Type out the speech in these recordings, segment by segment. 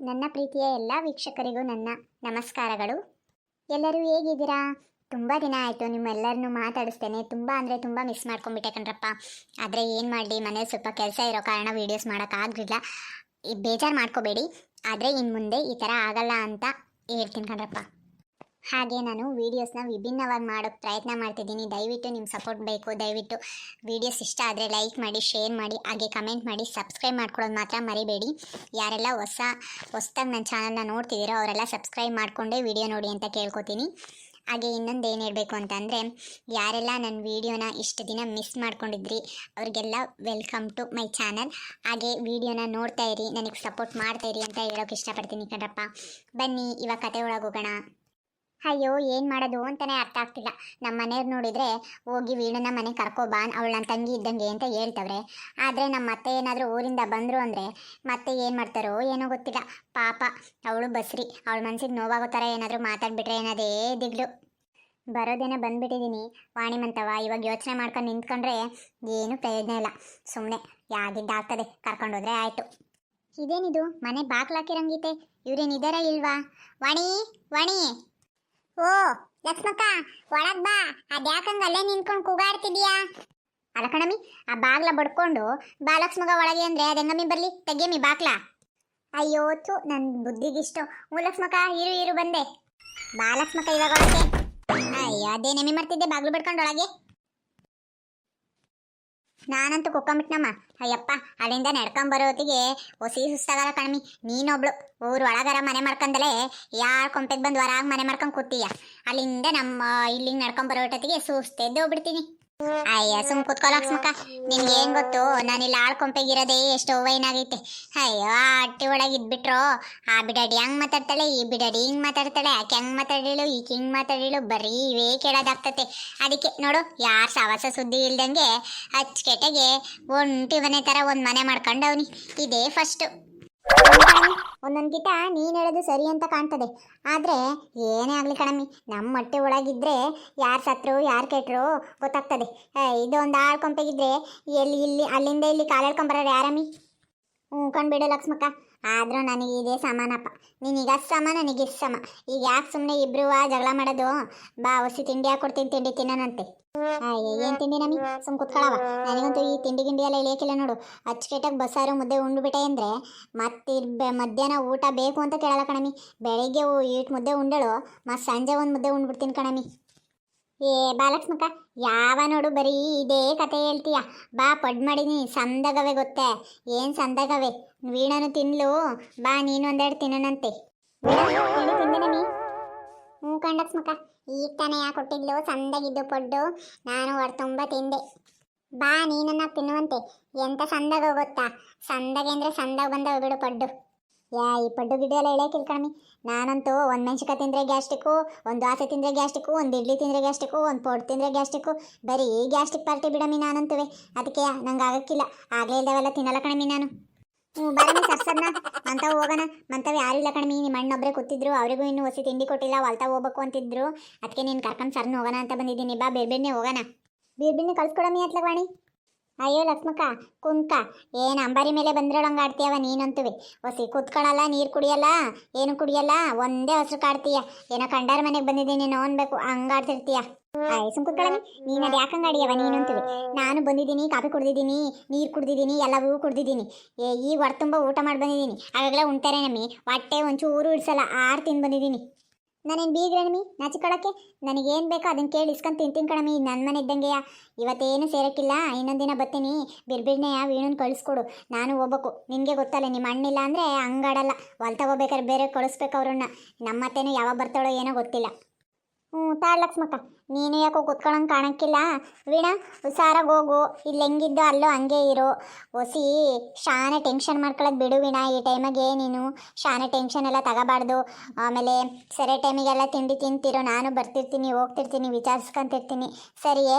ನನ್ನ ಪ್ರೀತಿಯ ಎಲ್ಲ ವೀಕ್ಷಕರಿಗೂ ನನ್ನ ನಮಸ್ಕಾರಗಳು. ಎಲ್ಲರೂ ಹೇಗಿದ್ದೀರಾ? ತುಂಬ ದಿನ ಆಯಿತು ನಿಮ್ಮೆಲ್ಲರನ್ನೂ ಮಾತಾಡಿಸ್ತೇನೆ. ತುಂಬ ಅಂದರೆ ತುಂಬ ಮಿಸ್ ಮಾಡ್ಕೊಂಬಿಟ್ಟೆ ಕಣ್ರಪ್ಪ. ಆದರೆ ಏನು ಮಾಡಲಿ, ಮನೇಲಿ ಸ್ವಲ್ಪ ಕೆಲಸ ಇರೋ ಕಾರಣ ವೀಡಿಯೋಸ್ ಮಾಡೋಕ್ಕಾಗಲಿಲ್ಲ. ಬೇಜಾರು ಮಾಡ್ಕೋಬೇಡಿ. ಆದರೆ ಇನ್ನು ಮುಂದೆ ಈ ಥರ ಆಗಲ್ಲ ಅಂತ ಹೇಳ್ತೀನಿ ಕಣ್ರಪ್ಪ. ಹಾಗೆ ನಾನು ವೀಡಿಯೋಸ್ನ ವಿಭಿನ್ನವಾಗಿ ಮಾಡೋಕ್ಕೆ ಪ್ರಯತ್ನ ಮಾಡ್ತಿದ್ದೀನಿ. ದಯವಿಟ್ಟು ನಿಮ್ಮ ಸಪೋರ್ಟ್ ಬೇಕು. ದಯವಿಟ್ಟು ವೀಡಿಯೋಸ್ ಇಷ್ಟ ಆದರೆ ಲೈಕ್ ಮಾಡಿ, ಶೇರ್ ಮಾಡಿ, ಹಾಗೆ ಕಮೆಂಟ್ ಮಾಡಿ, ಸಬ್ಸ್ಕ್ರೈಬ್ ಮಾಡ್ಕೊಳ್ಳೋದು ಮಾತ್ರ ಮರಿಬೇಡಿ. ಯಾರೆಲ್ಲ ಹೊಸ್ದಾಗಿ ನನ್ನ ಚಾನಲ್ನ ನೋಡ್ತಿದ್ದೀರೋ ಅವರೆಲ್ಲ ಸಬ್ಸ್ಕ್ರೈಬ್ ಮಾಡಿಕೊಂಡೇ ವಿಡಿಯೋ ನೋಡಿ ಅಂತ ಕೇಳ್ಕೊತೀನಿ. ಹಾಗೆ ಇನ್ನೊಂದು ಏನು ಹೇಳಬೇಕು ಅಂತಂದರೆ, ಯಾರೆಲ್ಲ ನನ್ನ ವೀಡಿಯೋನ ಇಷ್ಟು ದಿನ ಮಿಸ್ ಮಾಡ್ಕೊಂಡಿದ್ರಿ ಅವ್ರಿಗೆಲ್ಲ ವೆಲ್ಕಮ್ ಟು ಮೈ ಚಾನಲ್. ಹಾಗೆ ವೀಡಿಯೋನ ನೋಡ್ತಾ ಇರಿ, ನನಗೆ ಸಪೋರ್ಟ್ ಮಾಡ್ತಾ ಇರಿ ಅಂತ ಹೇಳೋಕೆ ಇಷ್ಟಪಡ್ತೀನಿ ಕಣ್ರಪ್ಪ. ಬನ್ನಿ ಇವಾಗ ಕತೆ ಒಳಗೆ ಹೋಗೋಣ. ಅಯ್ಯೋ ಏನು ಮಾಡೋದು ಅಂತಲೇ ಅರ್ಥ ಆಗ್ತಿಲ್ಲ. ನಮ್ಮ ಮನೆಯವ್ರು ನೋಡಿದರೆ ಹೋಗಿ ವೀಣನ ಮನೆ ಕರ್ಕೊಬಾ, ಅವಳು ನನ್ನ ತಂಗಿ ಇದ್ದಂಗೆ ಅಂತ ಹೇಳ್ತವ್ರೆ. ಆದರೆ ನಮ್ಮ ಅತ್ತೆ ಏನಾದರೂ ಊರಿಂದ ಬಂದರು ಅಂದರೆ ಮತ್ತೆ ಏನು ಮಾಡ್ತಾರೋ ಏನೋ ಗೊತ್ತಿಲ್ಲ. ಪಾಪ ಅವಳು ಬಸ್ರಿ, ಅವಳ ಮನಸ್ಸಿಗೆ ನೋವಾಗೋ ಥರ ಏನಾದರೂ ಮಾತಾಡ್ಬಿಟ್ರೆ ಏನದೇ ದಿಗ್ಲು. ಬರೋದೇನೋ ಬಂದುಬಿಟ್ಟಿದ್ದೀನಿ ವಾಣಿಮಂತವ. ಇವಾಗ ಯೋಚನೆ ಮಾಡ್ಕೊಂಡು ನಿಂತ್ಕೊಂಡ್ರೆ ಏನೂ ಪ್ರಯೋಜನ ಇಲ್ಲ. ಸುಮ್ಮನೆ ಯಾಗಿದ್ದಾಗ್ತದೆ, ಕರ್ಕೊಂಡೋದ್ರೆ ಆಯಿತು. ಇದೇನಿದು ಮನೆ ಬಾಗ್ಲಾಕಿರಂಗೈತೆ, ಇವ್ರೇನಿದಾರ ಇಲ್ವಾ? ವಾಣಿ ವಾಣಿ, ಓ ಲಕ್ಷ್ಮಕ್ಕ ಒಳಗ್ ಬಾ. ಅದ್ಯಾಕಂಗ ಅಲ್ಲೇ ನಿಂತ್ಕೊಂಡು ಕೂಗಾಡ್ತಿದ್ಯಾ? ಅಲ್ಲ ಕಣಮಿ, ಆ ಬಾಗ್ಲ ಬಡ್ಕೊಂಡು ಬಾ ಲಕ್ಷ್ಮಗ ಒಳಗೆ ಅಂದ್ರೆ ಅದೆಂಗಮ್ಮಿ ಬರ್ಲಿ, ತೆಗಿಯಮ್ಮಿ ಬಾಗ್ಲ. ಅಯ್ಯೋ ತು, ನನ್ನ ಬುದ್ಧಿಗಿಷ್ಟು. ಹ್ಞೂ ಲಕ್ಷ್ಮಕ್ಕ, ಇರು ಬಂದೆ. ಬಾ ಲಕ್ಷ್ಮಕ್ಕ ಇವಾಗ ಒಳಗೆ. ಅಯ್ಯೋ ಅದೇನೇಮಿ ಮಾಡ್ತಿದ್ದೆ ಬಾಗ್ಲು ಬಡ್ಕೊಂಡು ಒಳಗೆ. ನಾನಂತೂ ಕುಕ್ಕೊಂಬಿಟ್ನಮ್ಮ. ಅಯ್ಯಪ್ಪ, ಅಲ್ಲಿಂದ ನಡ್ಕೊಂಬರೋ ಹೊತ್ತಿಗೆ ಹೊಸಿ ಸುಸ್ತಾಗಲ್ಲ ಕಣಮಿ. ನೀನೊಬ್ಳು ಊರು ಒಳಗಾರ ಮನೆ ಮಾಡ್ಕೊಂಡಲೇ ಯಾರು ಕೊಂಪೆಗೆ ಬಂದು ಹೊರಾಗ ಮನೆ ಮಾಡ್ಕೊಂಡು ಕೂತೀಯ. ಅಲ್ಲಿಂದ ನಮ್ಮ ಇಲ್ಲಿಗೆ ನಡ್ಕೊಂಬರೋ ಹೊತ್ತಿಗೆ ಸುಸ್ತೆದ್ದು ಹೋಗ್ಬಿಡ್ತೀನಿ. ಅಯ್ಯ ಸುಮ್ ಕುತ್ಕೋ ಲಕ್ಷ್ಮಕ್ಕ. ನಿನ್ಗೆ ಏನು ಗೊತ್ತು, ನಾನಿಲ್ಲಿ ಆಳ್ಕೊಂಪೆಗಿರೋದೇ ಎಷ್ಟು ವೈನಾಗೈತೆ. ಅಯ್ಯೋ ಆ ಅಟ್ಟಿ ಒಳಗೆ ಇದ್ಬಿಟ್ರು ಆ ಬಿಡಾಡಿ ಹಂಗೆ ಮಾತಾಡ್ತಾಳೆ, ಈ ಬಿಡಾಡಿ ಹಿಂಗೆ ಮಾತಾಡ್ತಾಳೆ, ಆಕೆ ಹೆಂಗೆ ಮಾತಾಡಿಳು, ಈಕೆ ಹಿಂಗೆ ಮಾತಾಡಿಳು, ಬರೀ ಇವೇ ಕೇಳೋದಾಗ್ತತೆ. ಅದಕ್ಕೆ ನೋಡು, ಯಾರು ಸಾವಾಸ ಸುದ್ದಿ ಇಲ್ದಂಗೆ ಅಚ್ಚುಕೆಟೆಗೆ ಒಂಟಿ ಮನೆ ಥರ ಒಂದು ಮನೆ ಮಾಡ್ಕೊಂಡವನಿ. ಇದೇ ಫಸ್ಟು. ಒಂದೊಂದು ಗಿಟ ನೀನು ಹೇಳೋದು ಸರಿ ಅಂತ ಕಾಣ್ತದೆ. ಆದರೆ ಏನೇ ಆಗಲಿ ಕಣಮ್ಮಿ, ನಮ್ಮ ಹೊಟ್ಟೆ ಒಳಗಿದ್ರೆ ಯಾರು ಸತ್ರು ಯಾರು ಕೆಟ್ಟರು ಗೊತ್ತಾಗ್ತದೆ. ಇದು ಒಂದು ಆಳ್ಕೊಂಪೆಗಿದ್ರೆ ಎಲ್ಲಿ ಇಲ್ಲಿ ಅಲ್ಲಿಂದ ಇಲ್ಲಿ ಕಾಲೆಳ್ಕೊಂಬರೋರು ಯಾರಮ್ಮಿ? ಕಂಡುಬಿಡು ಲಕ್ಷ್ಮಕ್ಕ. ಆದರೂ ನನಗೆ ಇದೇ ಸಮಾನಪ್ಪ. ನೀನೀಗ ಸಮ, ನನಗೆ ಸಮ. ಈಗ ಯಾಕೆ ಸುಮ್ಮನೆ ಇಬ್ರು ಜಗಳ ಮಾಡೋದು? ಬಾ ಹೊಸಿ ತಿಂಡಿ ಹಾಕೊಡ್ತೀನಿ, ತಿಂಡಿ ತಿನ್ನೋಣಂತೆ. ಏನು ತಿಂಡಿ ನಮ್ಮಿ, ಸುಮ್ ಕುತ್ಕೊಳ್ಳವ. ನನಗಂತೂ ಈ ತಿಂಡಿ ಗಿಂಡಿ ಎಲ್ಲ ಇಳಿಯೋಕಿಲ್ಲ ನೋಡು. ಅಚ್ಚುಕಟ್ಟಾಗಿ ಬಸ್ಸಾರು ಮುದ್ದೆ ಉಂಡುಬಿಟ್ಟೆ ಅಂದರೆ ಮತ್ತೆ ಮಧ್ಯಾಹ್ನ ಊಟ ಬೇಕು ಅಂತ ಕೇಳಲ್ಲ ಕಣಮಿ. ಬೆಳಿಗ್ಗೆ ಈಟ್ ಮುದ್ದೆ ಉಂಡಳು, ಮತ್ತು ಸಂಜೆ ಒಂದು ಮುದ್ದೆ ಉಂಡ್ಬಿಡ್ತೀನಿ ಕಣಮಿ. ಏ ಬಾ ಲಕ್ಷ್ಮಕ್ಕ, ಯಾವ ನೋಡು ಬರೀ ಇದೇ ಕತೆ ಹೇಳ್ತೀಯ. ಬಾ ಪಡ್ ಮಾಡೀನಿ, ಸಂದಗವೆ ಗೊತ್ತೇ? ಏನು ಸಂದಗವೆ? ವೀಣನು ತಿನ್ಲು, ಬಾ ನೀನು ಒಂದೆರಡು ತಿನ್ನೋಣಂತೆ. ತಿಂದೆ ನಮ್ಮಿ? ಹ್ಞೂ ಲಕ್ಷ್ಮಕ್ಕ, ಈಗ ತಾನೇ ಯಾಕೆ ಕೊಟ್ಟಿದ್ಲು ಸಂದಾಗಿದ್ದು ಪಡ್ಡು. ನಾನು ಹೊರ ತುಂಬ ತಿಂದೆ. ಬಾ ನೀನನ್ನ ತಿನ್ನುವಂತೆ. ಎಂಥ ಸಂದಾಗ ಗೊತ್ತಾ? ಸಂದಾಗೆ ಅಂದರೆ ಸಂದಾಗ ಬಂದವು ಬಿಡು ಪಡ್ಡು. ಈ ಪಡ್ಡು ಗಿಡ ಎಲ್ಲ ಇಳಿಯೋಕಿಲ್ಲ ಕಣಮಿ. ನಾನಂತೂ ಒಂದು ಮೆಣಸಿನ್ಕಾಯಿ ತಿಂದರೆ ಗ್ಯಾಸ್ಟಿಕ್ಕು, ಒಂದು ದೋಸೆ ತಿಂದರೆ ಗ್ಯಾಸ್ಟಿಕ್ಕು, ಒಂದು ಇಡ್ಲಿ ತಿಂದರೆ ಗ್ಯಾಸ್ಟಿಕ್ಕು, ಒಂದು ಪೊಡ್ ತಿಂದರೆ ಗ್ಯಾಸ್ಟಿಕ್ಕು, ಬರೀ ಗ್ಯಾಸ್ಟಿಕ್ ಪಾರ್ಟಿ ಬಿಡಮಿ ನಾನಂತುವೆ. ಅದಕ್ಕೆ ನಂಗೆ ಆಗಕ್ಕಿಲ್ಲ. ಆಗಲೇ ಇಲ್ದವೆಲ್ಲ ತಿನ್ನಲ್ಲ ಕಣಮಿ ನಾನು. ಬರಮಿ ಸರ್ಸದ್ನ ಅಂಥವು ಹೋಗೋಣ. ಮಂತವು ಯಾರು ಇಲ್ಲ ಕಣಮಿ, ನಿಮ್ಮ ಅಣ್ಣೊಬ್ಬರೇ ಕೂತಿದ್ರು. ಅವರಿಗೂ ಇನ್ನೂ ಹೊಸಿ ತಿಂಡಿ ಕೊಟ್ಟಿಲ್ಲ, ಹೊಲ್ತಾ ಹೋಗ್ಬೇಕು ಅಂತಿದ್ರು. ಅದಕ್ಕೆ ನೀನು ಕರ್ಕೊಂಡು ಸರ್ನ ಹೋಗೋಣ ಅಂತ ಬಂದಿದ್ದೀನಿ. ಬಾ ಬೇರ್ಬೇಡ್ನೆ ಹೋಗೋಣ. ಬೇರ್ಬೇಡ್ನೆ ಕಳ್ಸ್ಕೊಡಮಿ ಅತ್ಲವಾಣಿ. ಅಯ್ಯೋ ಲಕ್ಷ್ಮಕ್ಕ, ಕುಂತ್ಕ. ಏನು ಅಂಬಾರಿ ಮೇಲೆ ಬಂದಿರೋಳಂಗೆ ಆಡ್ತೀಯವ ನೀನಂತುವೆ. ಹೊಸಿ ಕೂತ್ಕೊಳ್ಳಲ್ಲ, ನೀರು ಕುಡಿಯಲ್ಲ, ಏನು ಕುಡಿಯಲ್ಲ, ಒಂದೇ ಹಸ್ರು ಕಾಡ್ತೀಯ. ಏನೋ ಕಂಡಾರ ಮನೆಗೆ ಬಂದಿದ್ದೀನಿ ನೀನು ಅನ್ಬೇಕು, ಹಂಗಾಡ್ತಿರ್ತೀಯ. ಸುಮ್ ಕೂತ್ಕೊಳ್ಳಿ. ನೀನು ಅದು ಯಾಕಂಗೆ ಅಡಿಯವ ನೀನಂತುವೆ. ನಾನು ಬಂದಿದ್ದೀನಿ, ಕಾಫಿ ಕುಡ್ದಿದ್ದೀನಿ, ನೀರು ಕುಡ್ದಿದ್ದೀನಿ, ಎಲ್ಲವೂ ಕುಡ್ದಿದ್ದೀನಿ. ಈಗ ಹೊರ ತುಂಬ ಊಟ ಮಾಡಿ ಬಂದಿದ್ದೀನಿ. ಆವಾಗಲೇ ಉಣ್ತಾರೆ ನಮ್ಮಿ, ಹೊಟ್ಟೆ ಒಂಚೂರು ಇಡ್ಸಲ್ಲ, ಆರು ತಿಂದು ಬಂದಿದ್ದೀನಿ. ನಾನೇನು ಬೀಗ್ರಣಮಿ ನಾಚಿಕೊಳ್ಳೋಕ್ಕೆ? ನನಗೇನು ಬೇಕೋ ಅದನ್ನು ಕೇಳಿ ಇಸ್ಕೊಂಡು ತಿಂತೀನಿ ಕಣಮಿ. ನನ್ನ ಮನೆ ಇದ್ದಂಗೆಯ. ಇವತ್ತೇನು ಸೇರೋಕ್ಕಿಲ್ಲ, ಇನ್ನೊಂದು ದಿನ ಬರ್ತೀನಿ. ಬಿರ್ಬಿಡ್ನೆಯ ವೀಣನ್ ಕಳಿಸ್ಕೊಡು, ನಾನು ಹೋಗ್ಬೇಕು. ನಿನಗೆ ಗೊತ್ತಲ್ಲ, ನಿಮ್ಮ ಅಣ್ಣಿಲ್ಲ ಅಂದರೆ ಹಂಗಾಡಲ್ಲ. ಹೊಲ್ತಾ ಹೋಗ್ಬೇಕಾದ್ರೆ ಬೇರೆ ಕಳಿಸ್ಬೇಕು ಅವ್ರನ್ನ. ನಮ್ಮತ್ತೇನು ಯಾವಾಗ ಬರ್ತಾಳೋ ಏನೋ ಗೊತ್ತಿಲ್ಲ. ತಾಳು ಲಕ್ಷ್ಮಕ್ಕ, ನೀನು ಯಾಕೋ ಕೂತ್ಕೊಳ್ಳೋಂಗೆ ಕಾಣೋಕ್ಕಿಲ್ಲ. ವೀಣಾ ಹುಷಾರಾಗಿ ಹೋಗು. ಇಲ್ಲಿ ಹೆಂಗಿದ್ದು ಅಲ್ಲೋ ಹಂಗೆ ಇರೋ. ಹೊಸಿ ಶಾನೆ ಟೆನ್ಷನ್ ಮಾಡ್ಕೊಳ್ಳೋದು ಬಿಡು ವೀಣಾ. ಈ ಟೈಮಿಗೆ ನೀನು ಶಾನೆ ಟೆನ್ಷನ್ ಎಲ್ಲ ತಗೋಬಾರ್ದು. ಆಮೇಲೆ ಸರಿ ಟೈಮಿಗೆಲ್ಲ ತಿಂಡಿ ತಿಂತಿರೋ. ನಾನು ಬರ್ತಿರ್ತೀನಿ, ಹೋಗ್ತಿರ್ತೀನಿ, ವಿಚಾರಿಸ್ಕೊಂತಿರ್ತೀನಿ. ಸರಿಯೇ?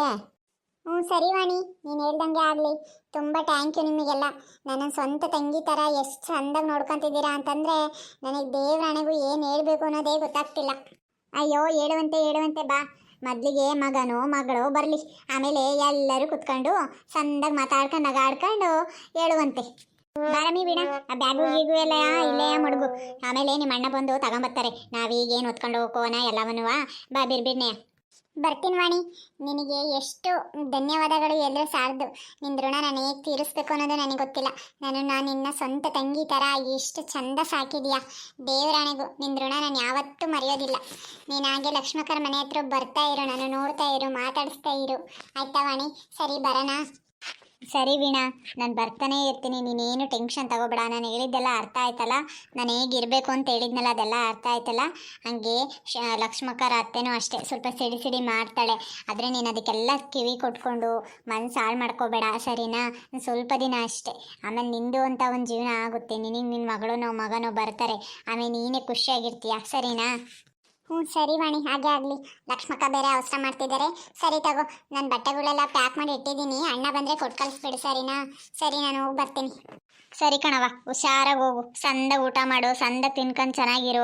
ಸರಿ ವಾಣಿ, ನೀನು ಹೇಳ್ದಂಗೆ ಆಗಲಿ. ತುಂಬ ಥ್ಯಾಂಕ್ ಯು ನಿಮಗೆಲ್ಲ. ನನ್ನ ಸ್ವಂತ ತಂಗಿ ಥರ ಎಷ್ಟು ಚೆಂದಾಗಿ ನೋಡ್ಕೊತಿದ್ದೀರಾ ಅಂತಂದರೆ ನನಗೆ ದೇವ್ರಾಣೆಗೂ ಏನು ಹೇಳಬೇಕು ಅನ್ನೋದೇ ಗೊತ್ತಾಗ್ತಿಲ್ಲ. ಅಯ್ಯೋ ಹೇಳುವಂತೆ ಬಾ. ಮೊದಲಿಗೆ ಮಗನೋ ಮಗಳೋ ಬರಲಿ, ಆಮೇಲೆ ಎಲ್ಲರೂ ಕುತ್ಕೊಂಡು ಸಂದಾಗ ಮಾತಾಡ್ಕೊಂಡು ನಗಾಡ್ಕೊಂಡು ಹೇಳುವಂತೆ. ಬಾರಮ್ಮಿ ವೀಣಾ, ಆ ಬ್ಯಾಗು ಗೀಗು ಎಲ್ಲ ಇಲ್ಲೇ ಮಡಗು. ಆಮೇಲೆ ನಿಮ್ಮ ಅಣ್ಣ ಬಂದು ತಗೊಂಬರ್ತಾರೆ. ನಾವೀಗೇನು ಹೊತ್ಕೊಂಡು ಹೋಗೋಣ ಎಲ್ಲವನ್ನೂ. ಬಾ ಬಿರ್ಬಿಡ್ನೆ. ಬರ್ತೀನಿ ವಾಣಿ. ನಿನಗೆ ಎಷ್ಟು ಧನ್ಯವಾದಗಳು ಎಲ್ಲರೂ ಸಾಲದು. ನಿನ್ನ ಋಣ ನಾನು ಹೇಗೆ ತೀರಿಸ್ಬೇಕು ಅನ್ನೋದು ನನಗೆ ಗೊತ್ತಿಲ್ಲ. ನಾನು ನಿನ್ನ ಸ್ವಂತ ತಂಗಿ ಥರ ಎಷ್ಟು ಚಂದ ಸಾಕಿದೀಯಾ. ದೇವರಾಣೆಗೂ ನಿನ್ನ ಋಣ ನಾನು ಯಾವತ್ತೂ ಮರೆಯೋದಿಲ್ಲ. ನೀನು ಹಾಗೆ ಲಕ್ಷ್ಮಕ್ಕರ ಮನೆ ಹತ್ರ ಬರ್ತಾ ಇರು, ನಾನು ನೋಡ್ತಾ ಇರು, ಮಾತಾಡಿಸ್ತಾ ಇರು. ಆಯ್ತಾ ವಾಣಿ? ಸರಿ ಬರೋಣ. ಸರಿ ವೀಣಾ, ನಾನು ಬರ್ತಾನೆ ಇರ್ತೀನಿ. ನೀನೇನು ಟೆನ್ಷನ್ ತಗೋಬೇಡ. ನಾನು ಹೇಳಿದ್ದೆಲ್ಲ ಅರ್ಥ ಆಯ್ತಲ್ಲ. ನಾನು ಹೇಗಿರಬೇಕು ಅಂತ ಹೇಳಿದ್ನಲ್ಲ ಅದೆಲ್ಲ ಅರ್ಥ ಆಯ್ತಲ್ಲ. ಹಾಗೆ ಲಕ್ಷ್ಮಕ್ಕರ ಅತ್ತೆನೂ ಅಷ್ಟೇ ಸ್ವಲ್ಪ ಸಿಡಿ ಸಿಡಿ ಮಾಡ್ತಾಳೆ. ಆದರೆ ನೀನು ಅದಕ್ಕೆಲ್ಲ ಕಿವಿ ಕೊಟ್ಕೊಂಡು ಮನಸ್ಸು ಹಾಳು ಮಾಡ್ಕೋಬೇಡ, ಸರಿನಾ? ಸ್ವಲ್ಪ ದಿನ ಅಷ್ಟೇ, ಆಮೇಲೆ ನಿಂದು ಅಂತ ಒಂದು ಜೀವನ ಆಗುತ್ತೆ. ನಿನಗೆ ನಿನ್ನ ಮಗನೋ ಬರ್ತಾರೆ. ಆಮೇಲೆ ನೀನೇ ಖುಷಿಯಾಗಿರ್ತೀಯ, ಸರಿನಾ? ಸರಿ ವಾಣಿ, ಹಾಗೆ ಆಗಲಿ. ಲಕ್ಷ್ಮಕ್ಕ ಬೇರೆ ಅವಸರ ಮಾಡ್ತಿದ್ದಾರೆ. ಸರಿ ತಗೋ, ನಾನು ಬಟ್ಟೆಗಳೆಲ್ಲ ಪ್ಯಾಕ್ ಮಾಡಿ ಇಟ್ಟಿದ್ದೀನಿ. ಅಣ್ಣ ಬಂದರೆ ಕೊಟ್ಟು ಕಳಿಸ್ಬಿಡು, ಸರಿನಾ? ಸರಿ, ನಾನು ಹೋಗಿ ಬರ್ತೀನಿ. ಸರಿ ಕಣವ, ಹುಷಾರಾಗಿ ಹೋಗು. ಸಂದ ಊಟ ಮಾಡು, ಸಂದ ತಿನ್ಕೊಂಡು ಚೆನ್ನಾಗಿರು.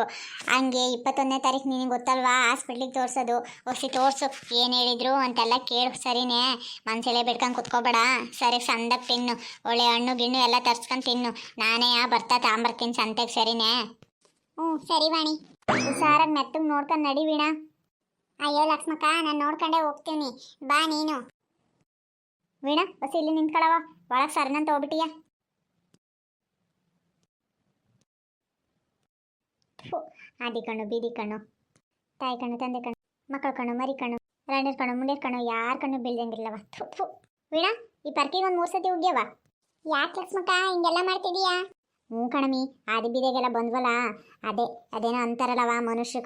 ಹಂಗೆ 21ನೇ ತಾರೀಕು ನಿನಗೆ ಗೊತ್ತಲ್ವಾ ಹಾಸ್ಪಿಟ್ಲಿಗೆ ತೋರಿಸೋದು. ಹೊಸಿ ತೋರಿಸು, ಏನು ಹೇಳಿದ್ರು ಅಂತೆಲ್ಲ ಕೇಳು, ಸರಿನೇ? ಮನ್ಸೆಲೆ ಬಿಡ್ಕೊಂಡು ಕುತ್ಕೋಬೇಡ. ಸರಿ, ಸಂದಕ್ಕೆ ತಿನ್ನು. ಒಳ್ಳೆ ಹಣ್ಣು ಗಿಣ್ಣು ಎಲ್ಲ ತರ್ಸ್ಕೊಂಡು ತಿನ್ನು. ನಾನೇ ಬರ್ತಾ ತಾಂಬರ್ತೀನಿ ಸಂತೆಗೆ, ಸರಿನೇ? ಸರಿ ವಾಣಿ. ಹುಷಾರಾಗಿ ಮೆತ್ತಗೆ ನೋಡ್ಕೊಂಡು ನಡಿ ವೀಣಾ. ಅಯ್ಯೋ ಲಕ್ಷ್ಮಕ್ಕ, ನಾನು ನೋಡ್ಕೊಂಡೇ ಹೋಗ್ತೀನಿ, ಬಾ ನೀನು. ವೀಣಾ, ಹೊಸಿ ಇಲ್ಲಿ ನಿಂತ್ಕೊಳವ. ಒಳಗೆ ಸರ್ನಂತ ಹೋಗ್ಬಿಟ್ಟಿಯ. ಆದಿ ಕಣ್ಣು, ಬೀದಿ ಕಣ್ಣು, ತಾಯಿ ಕಣ್ಣು, ತಂದೆ ಕಣ್ಣು, ಮಕ್ಕಳ ಕಣ್ಣು, ಮರಿ ಕಣ್ಣು, ರಣೀರ್ ಕಣ್ಣು, ಮುಂಡೇರ್ ಕಣ್ಣು, ಯಾರ ಕಣ್ಣು ಬೀಳ್ದಂಗಿಲ್ಲವ. ವೀಣಾ, ಈ ಪರ್ಕಿಗೆ ಒಂದು 3 ಸತಿ ಉಗ್ಯವ. ಯಾಕೆ ಲಕ್ಷ್ಮಕ್ಕ ಹಿಂಗೆಲ್ಲ ಮಾಡ್ತಿದೀಯಾ? ಕಣಮಿ, ಆದಿ ಬೀದಿಗೆಲ್ಲ ಬಂದ್ವಲ್ಲ, ಅದೇನೋ ಅಂತಾರಲ್ಲವ, ಮನುಷ್ಯ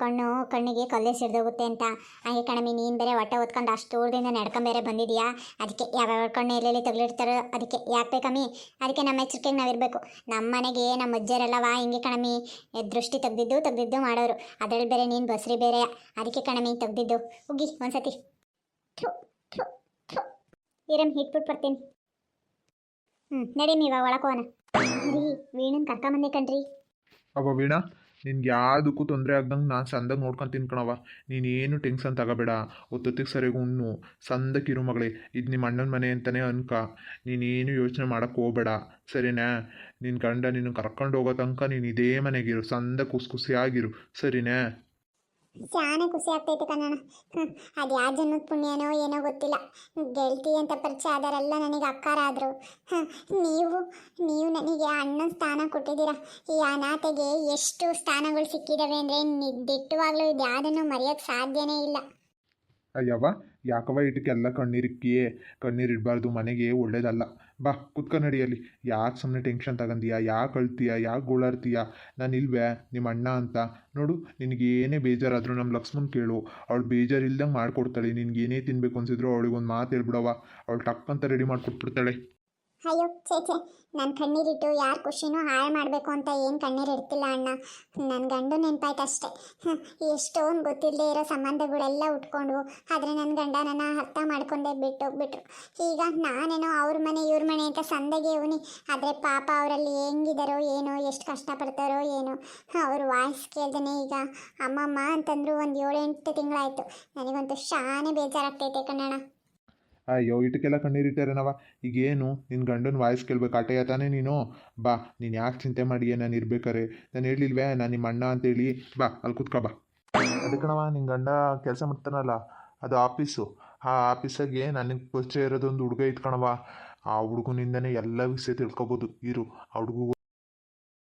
ಕಣ್ಣಿಗೆ ಕಲ್ಲೇ ಸಿಡ್ದೋಗುತ್ತೆ ಅಂತ. ಹಾಗೆ ಕಣಮಿ, ನೀನು ಬೇರೆ ಹೊಟ್ಟೆ ಹೊತ್ಕೊಂಡು ಅಷ್ಟು ದೂರದಿಂದ ನಡ್ಕೊಂಬೇರೆ ಬಂದಿದೀಯಾ. ಅದಕ್ಕೆ ಯಾವ್ಯಾವ ಕಣ್ಣು ಎಲ್ಲೆಲ್ಲಿ ತಗಲಿರ್ತಾರೋ ಅದಕ್ಕೆ ಯಾಕೆ ಬೇಕಮ್ಮಿ? ಅದಕ್ಕೆ ನಮ್ಮ ಎಚ್ಚರಿಕೆಗೆ ನಾವಿರಬೇಕು. ನಮ್ಮ ಮನೆಗೆ ನಮ್ಮ ಅಜ್ಜರೆಲ್ಲವ ಹಿಂಗೆ ಕಣಮಿ, ದೃಷ್ಟಿ ತೆಗ್ದಿದ್ದು ಮಾಡೋರು. ಅದ್ರಲ್ಲಿ ಬೇರೆ ನೀನು ಬಸ್ರಿ ಬೇರೆ, ಅದಕ್ಕೆ ಕಣಮಿ ತೆಗ್ದಿದ್ದು. ಉಗ್ಗಿ ಒಂದ್ಸತಿ. ಇರಮ್ ಹಿಟ್ಬಿಟ್ಟು ಬರ್ತೀನಿ. ನಡಿ ನೀವ ಒಳಕೋನ. ರೀ, ವೀಣನ್ ಕರ್ಕೊಂಬಂದೆ ಕಣ್ರಿ. ಅವ ವೀಣಾ, ನಿನ್ಗೆ ಯಾವುದಕ್ಕೂ ತೊಂದರೆ ಆಗ್ದಂಗೆ ನಾನು ಸಂದಾಗ ನೋಡ್ಕೊಂಡು ಕಣವ. ನೀನೇನು ಟೆನ್ಷನ್ ತಗೋಬೇಡ. ಒತ್ತೊತ್ತಿಗೆ ಸರಿಯಾಗಿ ಉಣ್ಣು, ಸಂದಕ್ಕಿರು ಮಗಳೇ. ಇದು ನಿಮ್ಮ ಅಣ್ಣನ ಮನೆ ಅಂತಲೇ ಅನ್ಕ. ನೀನೇನು ಯೋಚನೆ ಮಾಡೋಕ್ಕೆ ಹೋಗಬೇಡ, ಸರಿನಾ? ನಿನ್ನ ಗಂಡ ನೀನು ಕರ್ಕೊಂಡು ಹೋಗೋ ತನಕ ನೀನು ಇದೇ ಮನೆಗಿರು, ಸಂದ ಖುಷಿಯಾಗಿರು, ಸರಿನಾ? ಶಾನೆ ಖುಷಿ ಆಗ್ತೈತೆ ಕಣ್ಣಣ್ಣ. ಅದು ಯಾವ ಜನ್ಮದ ಪುಣ್ಯನೋ ಏನೋ ಗೊತ್ತಿಲ್ಲ. ಗೆಳತಿ ಅಂತ ಪರಿಚಯ ಆದರೆಲ್ಲ ನನಗೆ ಅಕ್ಕಾರಾದರು. ನೀವು ನನಗೆ ಅಣ್ಣನ ಸ್ಥಾನ ಕೊಟ್ಟಿದ್ದೀರಾ. ಈ ಅನಾಥೆಗೆ ಎಷ್ಟು ಸ್ಥಾನಗಳು ಸಿಕ್ಕಿದ್ದಾವೆ ಅಂದರೆ ದಿಟ್ಟವಾಗ್ಲೂ ಇದು ಯಾವುದನ್ನು ಮರೆಯೋಕ್ಕೆ ಸಾಧ್ಯನೇ ಇಲ್ಲ. ಅಯ್ಯವ್ವ, ಯಾಕವ ಇಟಕ್ಕೆಲ್ಲ ಕಣ್ಣೀರಿಕ್ಕಿಯೇ? ಕಣ್ಣೀರಿಡಬಾರ್ದು, ಮನೆಗೆ ಒಳ್ಳೇದಲ್ಲ. ಬಾ ಕುತ್ಕ ನಡಿಯಲ್ಲಿ. ಯಾಕೆ ಸುಮ್ಮನೆ ಟೆನ್ಷನ್ ತಗೊಂತೀಯ? ಯಾಕೆ ಅಳ್ತೀಯ? ಯಾಕೆ ಗೋಳಾಡ್ತೀಯ? ನಾನು ಇಲ್ವೇ ನಿಮ್ಮ ಅಣ್ಣ ಅಂತ? ನೋಡು, ನಿನಗೇನೇ ಬೇಜಾರಾದರೂ ನಮ್ಮ ಲಕ್ಷ್ಮಣ್ ಕೇಳು, ಅವಳು ಬೇಜಾರಿಲ್ದಂಗೆ ಮಾಡ್ಕೊಡ್ತಾಳೆ. ನಿನ್ಗೇನೇ ತಿನ್ಬೇಕು ಅನ್ಸಿದ್ರು ಅವಳಿಗೆ ಒಂದು ಮಾತು ಹೇಳ್ಬಿಡವ, ಅವಳು ಟಕ್ಕಂತ ರೆಡಿ ಮಾಡಿಕೊಟ್ಬಿಡ್ತಾಳೆ. ಅಯ್ಯೋ ಚೇಚೆ, ನಾನು ಕಣ್ಣೀರಿಟ್ಟು ಯಾರ ಖುಷಿನೂ ಹಾಳು ಮಾಡಬೇಕು ಅಂತ ಏನು ಕಣ್ಣೀರು ಇಡ್ತಿಲ್ಲ ಅಣ್ಣ. ನನ್ನ ಗಂಡು ನೆನಪಾಯ್ತು ಅಷ್ಟೇ. ಎಷ್ಟೊಂದು ಗೊತ್ತಿಲ್ಲದೆ ಇರೋ ಸಂಬಂಧಗಳೆಲ್ಲ ಉಟ್ಕೊಂಡು, ಆದರೆ ನನ್ನ ಗಂಡ ನನ್ನ ಅರ್ಥ ಮಾಡ್ಕೊಂಡೆ ಬಿಟ್ಟೋಗ್ಬಿಟ್ರು. ಈಗ ನಾನೇನೋ ಅವ್ರ ಮನೆ ಇವ್ರ ಮನೆ ಅಂತ ಸಂದೆಗೆ ಇವನಿ, ಆದರೆ ಪಾಪ ಅವರಲ್ಲಿ ಹೆಂಗಿದಾರೋ ಏನೋ, ಎಷ್ಟು ಕಷ್ಟಪಡ್ತಾರೋ ಏನೋ. ಅವರು ವಾಯ್ಸ್ ಕೇಳ್ದೇ ಈಗ ಅಮ್ಮಮ್ಮ ಅಂತಂದ್ರು. ಒಂದು 7-8 ತಿಂಗಳಾಯಿತು. ನನಗಂತೂ ಶಾನೆ ಬೇಜಾರಾಗ್ತೈತೆ ಕಣ್ಣಣ್ಣ. ಅಯ್ಯೋ, ಇಟಕ್ಕೆಲ್ಲ ಕಣ್ಣೀರಿಟ್ಟಾರೇನವ? ಈಗೇನು ನಿನ್ನ ಗಂಡನ ವಾಯ್ಸ್ ಕೇಳ್ಬೇಕು ಆಟೆಯ ತಾನೇ ನೀನು? ಬಾ, ನೀನು ಯಾಕೆ ಚಿಂತೆ ಮಾಡಿಯೇ? ನಾನು ಇರ್ಬೇಕಾರೆ ನಾನು ಹೇಳಿಲ್ವೇ ನಾನು ನಿಮ್ಮ ಅಣ್ಣ ಅಂತೇಳಿ? ಬಾ ಅಲ್ಲಿ ಕುತ್ಕೊ ಬಾ. ಅದಕ್ಕಣವ, ನಿನ್ನ ಗಂಡ ಕೆಲಸ ಮಾಡ್ತಾನಲ್ಲ, ಅದು ಆಫೀಸು. ಆ ಆಫೀಸಾಗೆ ನನಗೆ ಪರಿಚಯ ಇರೋದೊಂದು ಹುಡುಗ ಇಟ್ಕಣವ. ಆ ಹುಡುಗನಿಂದನೇ ಎಲ್ಲ ವಿಷಯ ತಿಳ್ಕೊಬೋದು. ಇರು, ಆ ಹುಡುಗ